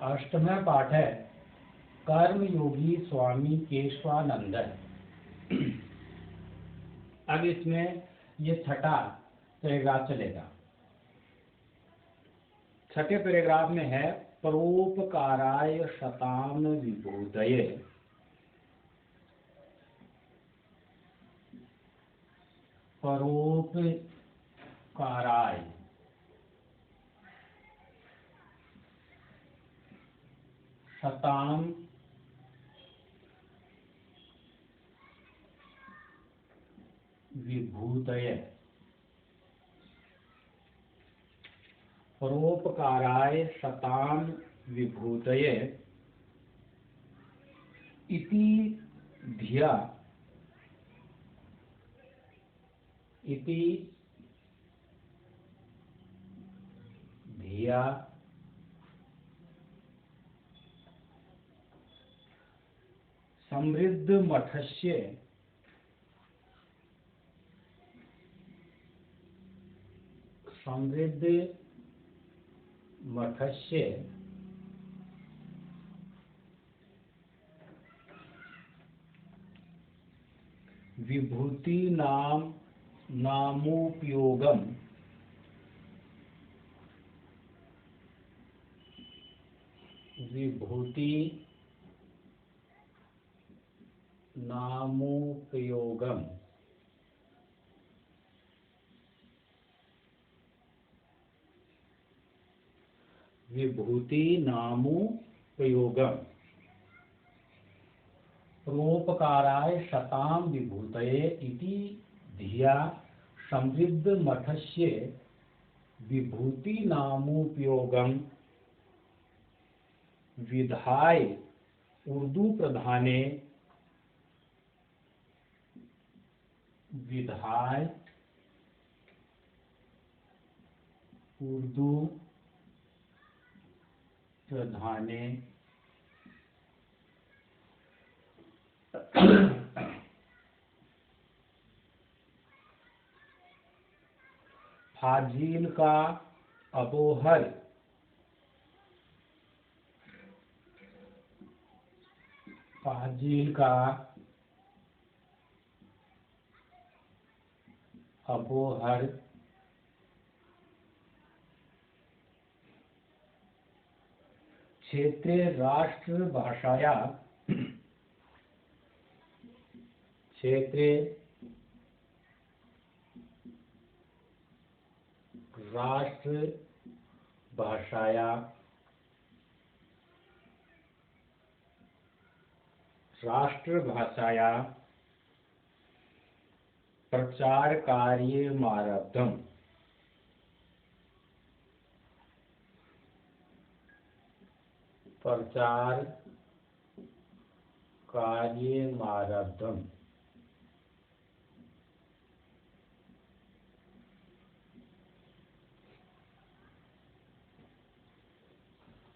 अष्टमः पाठ है कर्मयोगी स्वामी केशवानंद। अब इसमें ये छठा पैराग्राफ चलेगा। छठे पैराग्राफ में है परोपकाराय शताम विभूतये। परोपकाराय शताम विभूतये। परोपकाराय शताम विभूतये इति धिया समृद्ध मठस्य विभूति नामोपयोगम परोपकाराय शताम विभूतये इति धिया समृद्ध मठस्य विभूति नामोपयोगम विधाय उर्दू प्रधाने फाजिल का अबोहर क्षेत्रीय राष्ट्रभाषाया प्रचार कार्यमारब्धम्।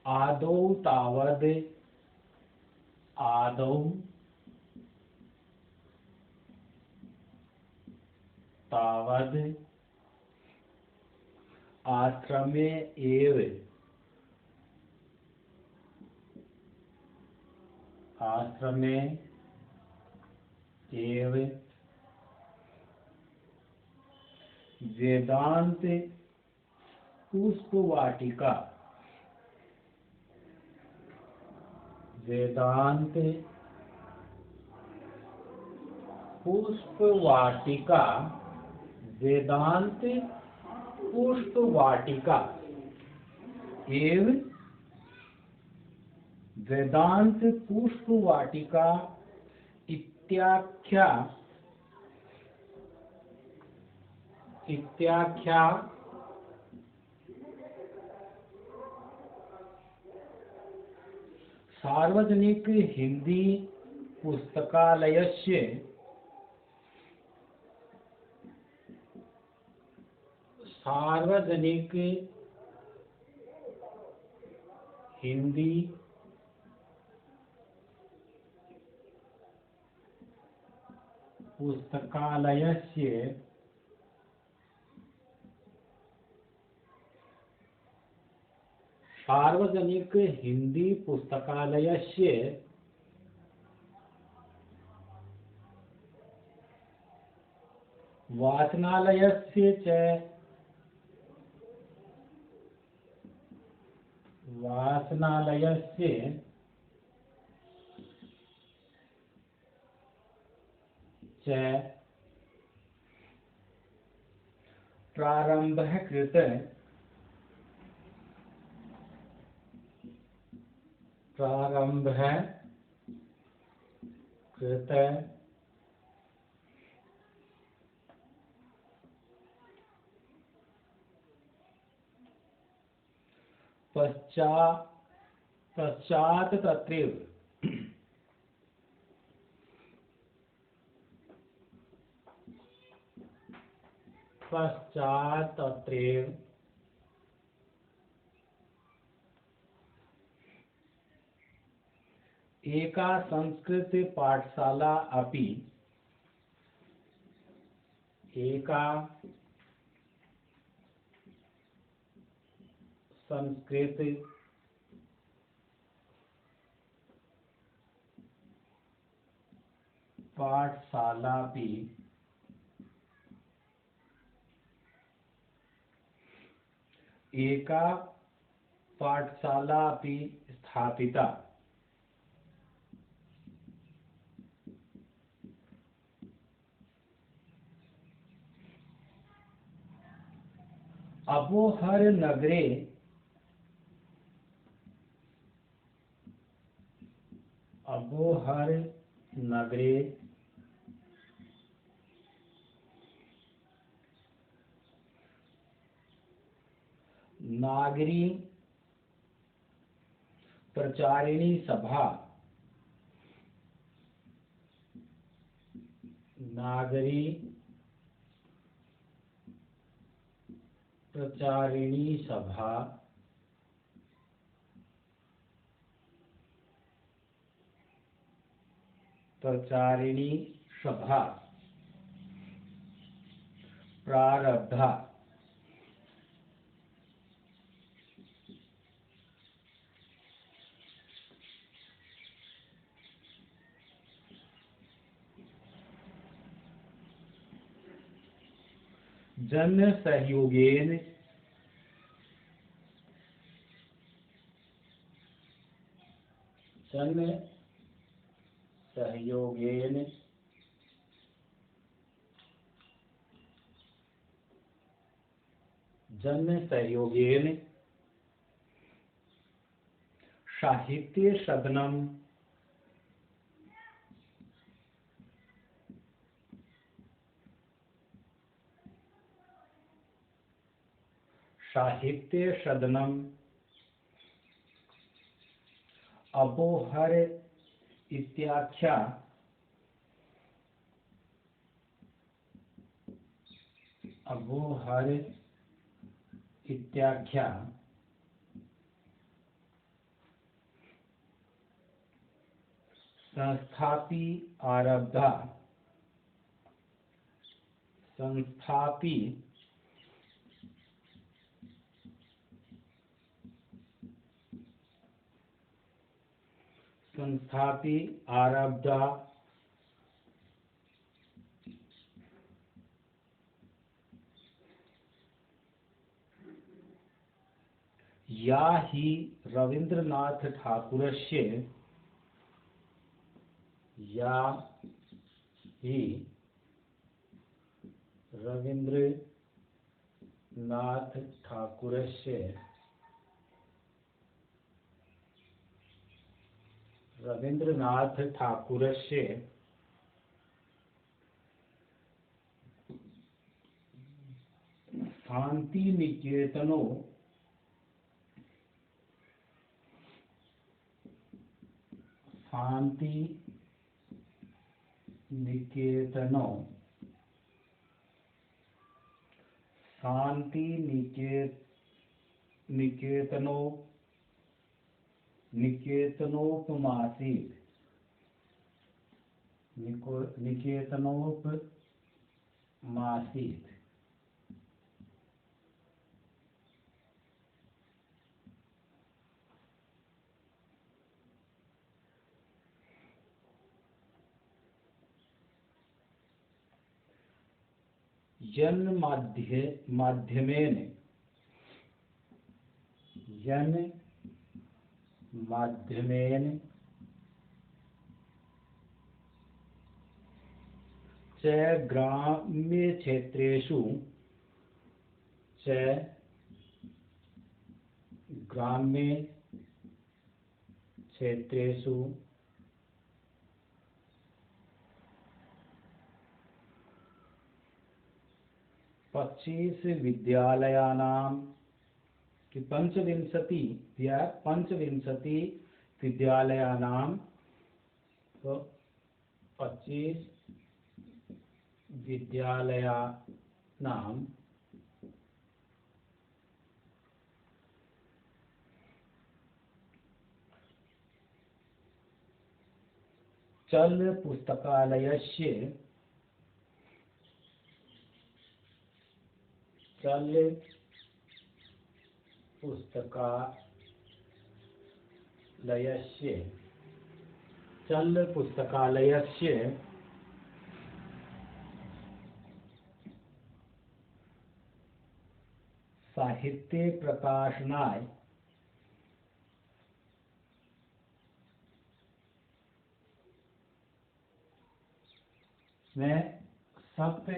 आदौ तावद आश्रमे एव वेदांत पुष्पवाटिका एव वेदांत पुष्पवाटिका इत्याख्या सार्वजनिक हिंदी पुस्तकालयस्य सार्वजनिक हिंदी पुस्तकालयस्य वाचनालयस्य च प्रारंभः कृत पश्चात तत्रैव एका संस्कृत पाठशाला अपि स्थापिता। अबोहर नगरे नागरी प्रचारिणी सभा प्रारब्धा। जन सहयोगेन साहित्य सदनम अबोहर इत्याख्या संस्थापि आरब्धा या हि रवीन्द्रनाथ ठाकुरस्य निकेतनोपमासीत्। यन माध्यमेन च ग्राम्यक्षेत्रेषु पच्चीस विद्यालयानां कि पंचविंशति विद्यालयानां तो 25 विद्यालयानां चल पुस्तकालयस्य साहित्य प्रकाशनाय में सत्य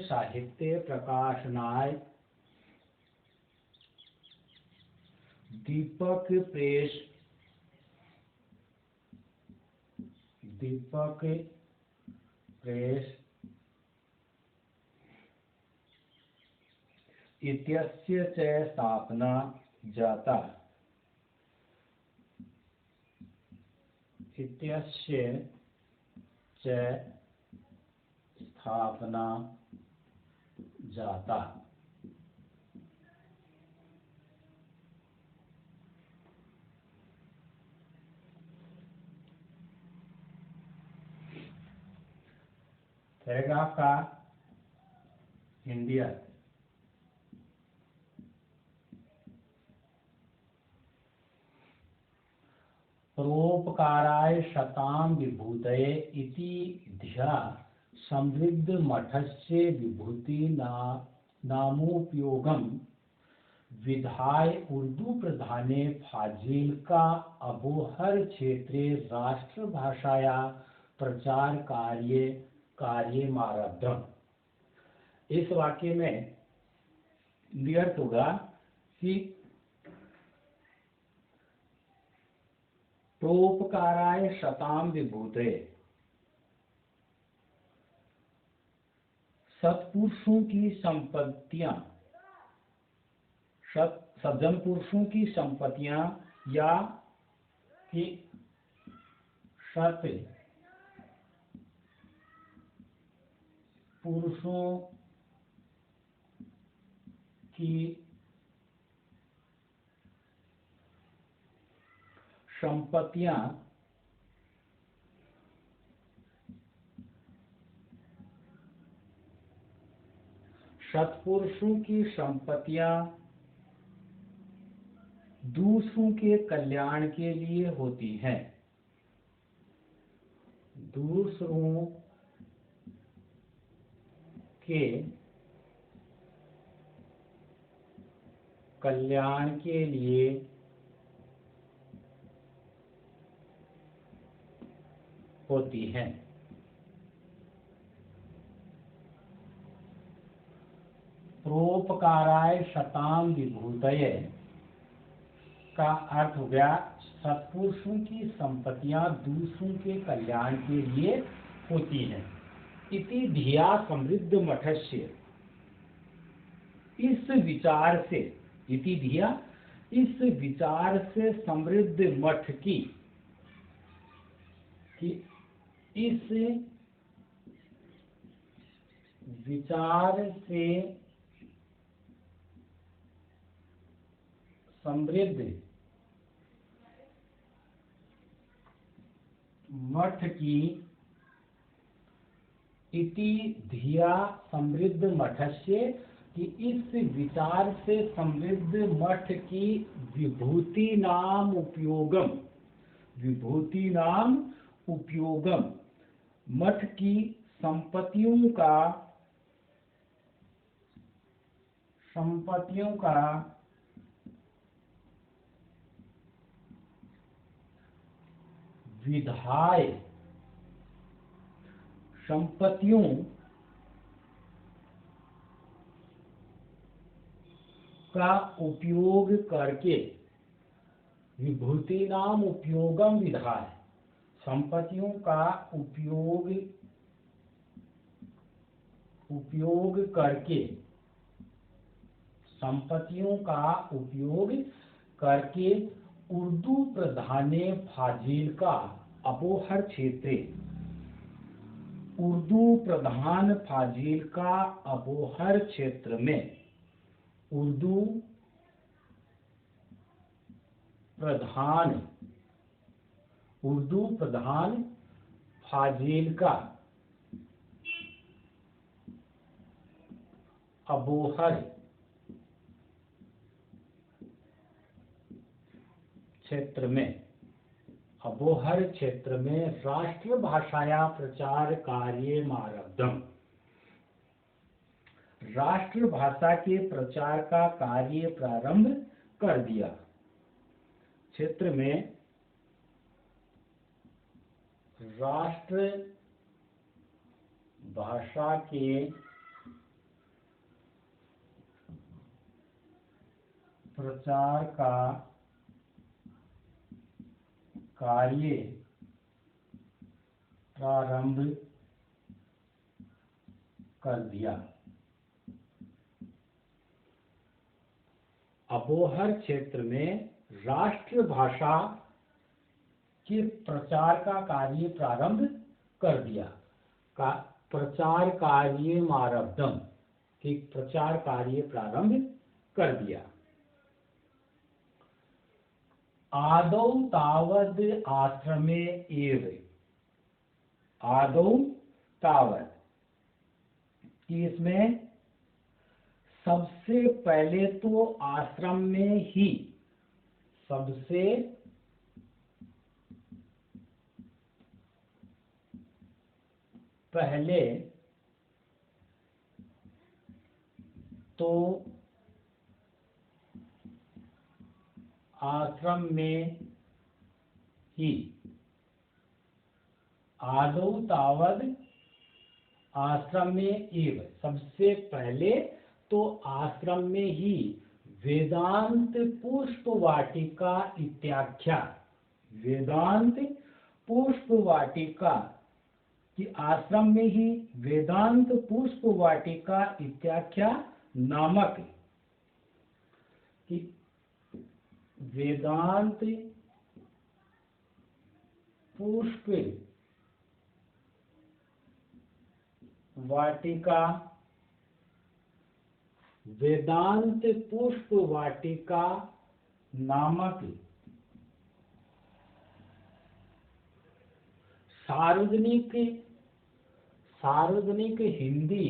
साहित्य प्रकाशनाय दीपक प्रेस इत्यस्य च स्थापना जाता पैराग्राफ का हिंदी अर्थ। परोपकाराय शतां विभूतये इति धिया समृद्ध मठस्य विभूति नामोपयोगम विधाय उर्दू प्रधाने फाजिल्का अबोहर क्षेत्रे राष्ट्रभाषाया प्रचार कार्यमारब्धम्। इस वाक्य में अर्थ होगा कि परोपकाराय शतां विभूतये, सत्पुरुषों की संपत्तियां, सज्जन पुरुषों की संपत्तियां या कि सत्य पुरुषों की संपत्तियां सत्पुरुषों की संपत्तियां दूसरों के कल्याण के लिए होती हैं। दूसरों के कल्याण के लिए होती हैं। परोपकाराय शतां विभूतये का अर्थ हो गया सत्पुरुषों की संपत्तियां दूसरों के कल्याण के लिए होती हैं। इति धिया समृद्ध मठस्य, इस विचार से, इति धिया इस विचार से समृद्ध मठ की, इस विचार से समृद्ध मठ की, इति धिया समृद्ध मठस्य कि इस विचार से समृद्ध मठ की विभूति नाम उपयोगम मठ की संपत्तियों का विधाय संपत्तियों का उपयोग करके विभूति नाम उपयोगम विधाय संपत्तियों का उपयोग करके उर्दू प्रधाने फाजिल का अबोहर क्षेत्र उर्दू प्रधान फाजिल का अबोहर क्षेत्र में उर्दू प्रधान फाजिल का अबोहर क्षेत्र में राष्ट्रभाषाया प्रचार कार्यमारब्धम् राष्ट्रभाषा के प्रचार का कार्य प्रारंभ कर दिया। क्षेत्र में राष्ट्रभाषा के प्रचार का कार्य प्रारंभ कर दिया। अबोहर क्षेत्र में राष्ट्रभाषा के प्रचार का कार्य प्रारंभ कर दिया। प्रचार कार्य मारब्धम कि प्रचार कार्य प्रारंभ कर दिया। आदौ तावद आश्रमे एव आदौ तावद कि इसमें सबसे पहले तो आश्रम में ही सबसे पहले तो आश्रम में ही आदौ तावद आश्रम में एव सबसे पहले तो आश्रम में ही वेदांत पुष्प वाटिका इत्याख्या वेदांत पुष्प वाटिका कि आश्रम में ही वेदांत पुष्प वाटिका इत्याख्या नामक कि वेदांत पुष्प वाटिका नामक सार्वजनिक हिंदी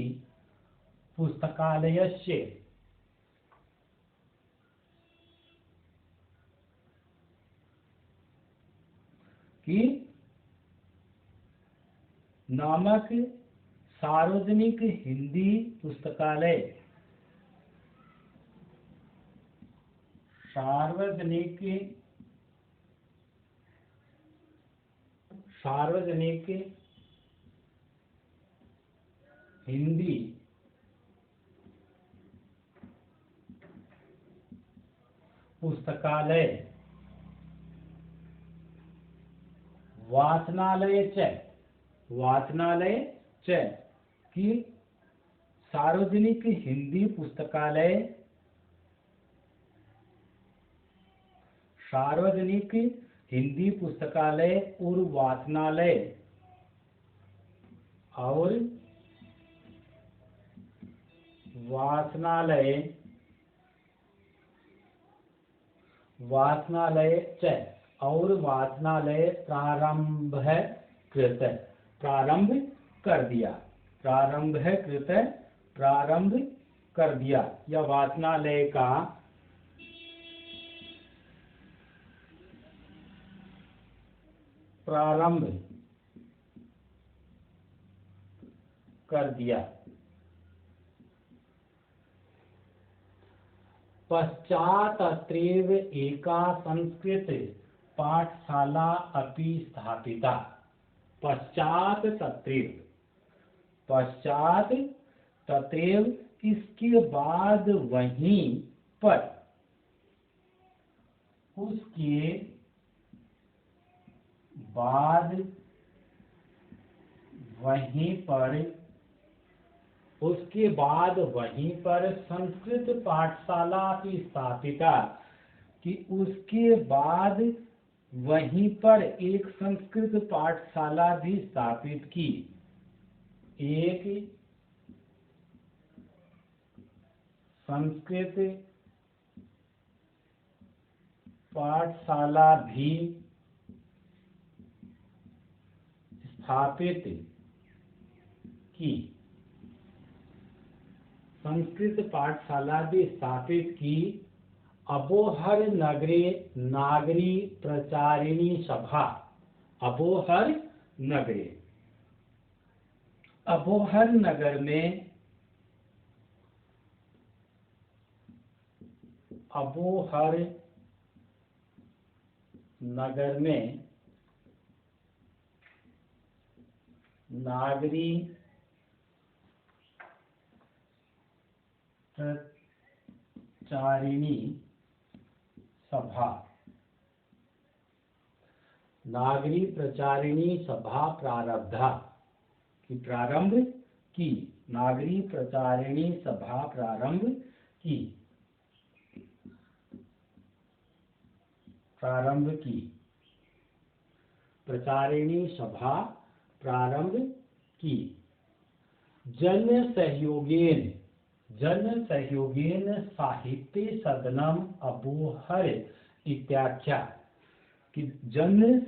पुस्तकालयस्य कि नामक सार्वजनिक हिंदी पुस्तकालय सार्वजनिक हिंदी पुस्तकालय वाचनालय च कि सार्वजनिक हिंदी पुस्तकालय सार्वजनिक हिंदी पुस्तकालय और वाचनालय प्रारंभ कर दिया। प्रारंभ कर दिया या वाचनालय का प्रारंभ कर दिया। पश्चात अत्रैव एका संस्कृत पाठशाला अपि स्थापिता। पश्चात तत्रैव इसके बाद वहीं पर, उसके बाद वहीं पर संस्कृत पाठशाला की स्थापिता, कि उसके बाद वहीं पर एक संस्कृत पाठशाला भी स्थापित की। एक संस्कृत पाठशाला भी स्थापित की। संस्कृत पाठशाला भी स्थापित की। अबोहर नगरे नागरी प्रचारिणी सभा। अबोहर नगरे, अबोहर नगर में, अबोहर नगर में नागरी प्रचारिणी सभा, नागरी प्रचारिणी सभा प्रारब्धा, की प्रारंभ की। नागरी प्रचारिणी सभा प्रारंभ की, प्रारंभ की। प्रचारिणी सभा प्रारंभ की। जन सहयोगेन साहित्य सदनम अबोहर इत्याख्या, कि जन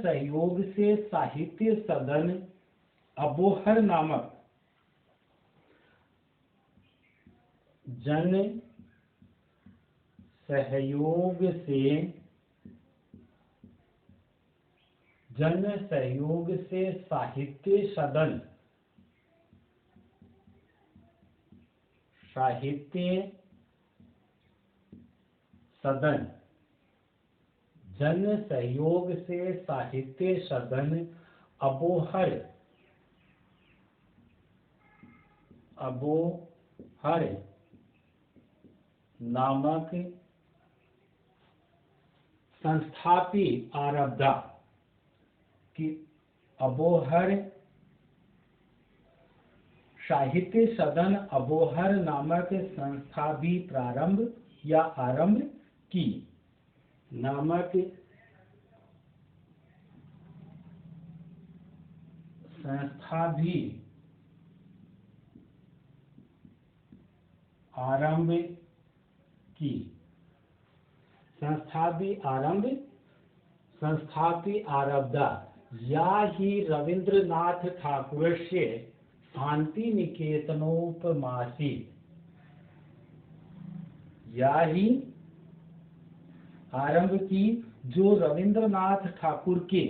सहयोग से साहित्य सदन अबोहर नामक, जन सहयोग से साहित्य सदन, जन सहयोग से साहित्य सदन अबोहर नामक संस्थापि आरब्धा, कि अबोहर साहित्य सदन अबोहर नामक संस्था भी प्रारंभ या आरंभ की। नामक संस्था भी आरंभ की। संस्था भी आरब्धा। या ही रवींद्रनाथ ठाकुरस्य शांति निकेतनोपमासीत्। या ही आरंभ की जो रवींद्रनाथ ठाकुर के,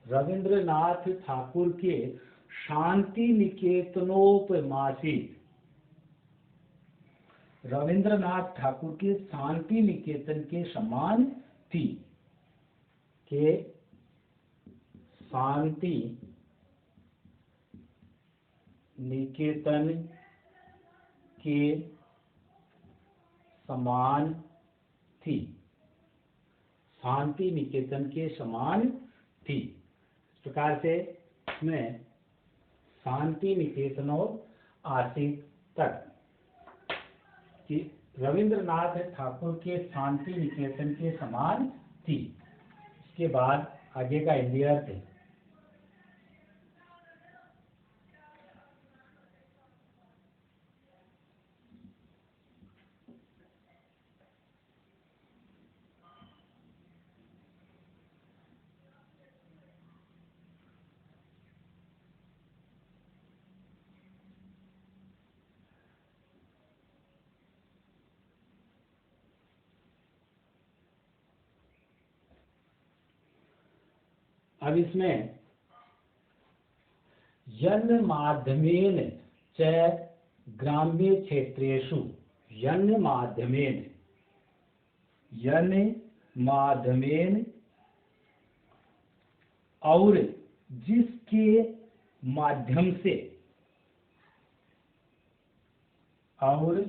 रवींद्रनाथ ठाकुर के शांति निकेतनोपमासीत्, रवींद्रनाथ ठाकुर के शांति निकेतन के समान थी, के शांति निकेतन के समान थी। शांति निकेतन के समान थी। इस प्रकार से इसमें शांति निकेतनों आसित तक, कि रवींद्रनाथ ठाकुर के शांति निकेतन के समान थी। इसके बाद आगे का हिंदी अर्थ है। अब इसमें यन् माध्यमेन च ग्राम्य क्षेत्रेषु, यन् माध्यमेन और जिसके माध्यम से, और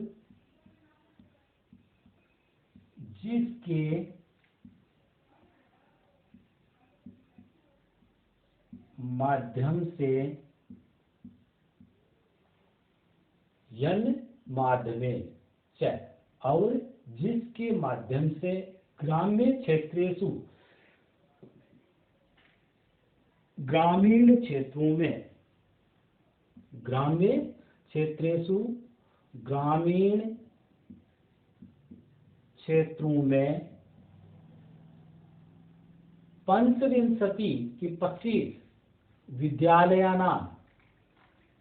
जिसके माध्यम से, यन् माध्यमेन च, और जिसके माध्यम से ग्राम्य क्षेत्रेषु, ग्रामीण क्षेत्रों में, ग्राम्य क्षेत्रेषु, ग्रामीण क्षेत्रों में 25 की 25 विद्यालयानां,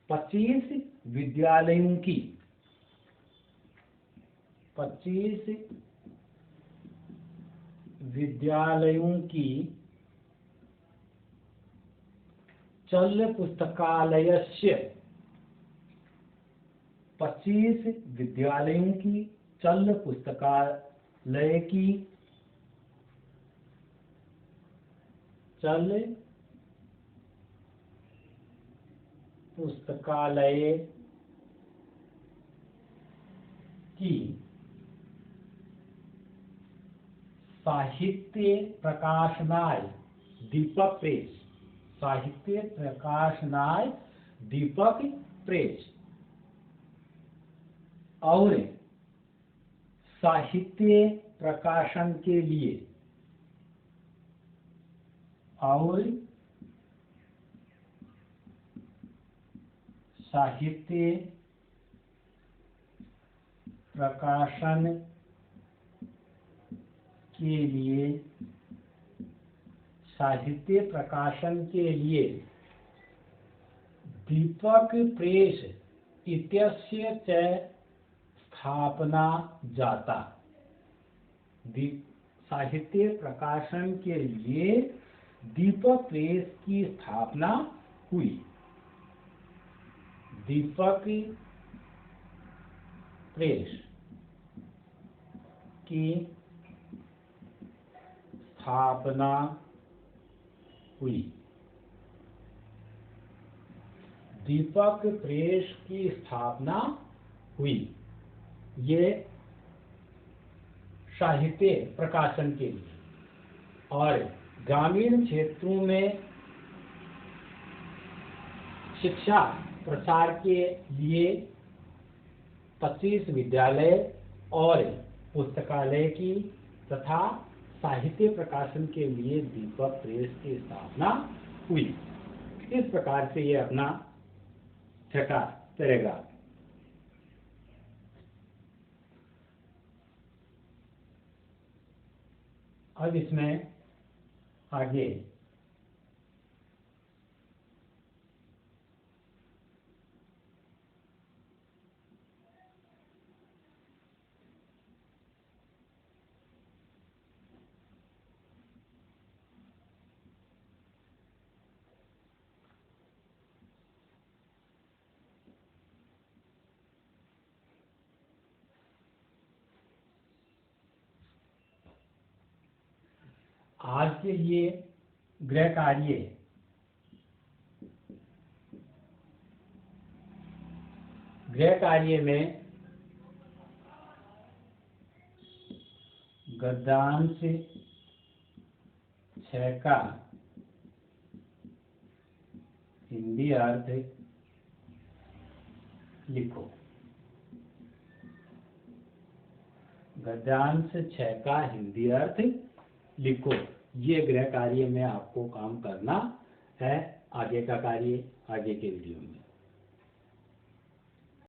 25 विद्यालयों की, 25 विद्यालयों की चल पुस्तकालयस्य, 25 विद्यालयों की चल पुस्तकालय की, चल पुस्तकालय की साहित्य प्रकाशनाय दीपक प्रेस, साहित्य प्रकाशनाय दीपक प्रेस, और साहित्य प्रकाशन के लिए, और साहित्य प्रकाशन के लिए, साहित्य प्रकाशन के लिए दीपक प्रेस इत्यस्य च स्थापना जाता, साहित्य प्रकाशन के लिए दीपक प्रेस की स्थापना हुई। दीपक प्रेस की स्थापना हुई। दीपक प्रेस की स्थापना हुई। ये साहित्य प्रकाशन के लिए, और ग्रामीण क्षेत्रों में शिक्षा प्रसार के लिए 25 विद्यालय और पुस्तकालय की, तथा साहित्य प्रकाशन के लिए दीपक प्रेस की स्थापना हुई। इस प्रकार से ये अपना छठा पैराग्राफ। अब इसमें आगे आज के लिए गृह कार्य, गृह कार्य में गद्यांश 6 का हिंदी अर्थ लिखो। गद्यांश 6 का हिंदी अर्थ लिखो। ये गृह कार्य में आपको काम करना है। आगे का कार्य आगे के वीडियो में।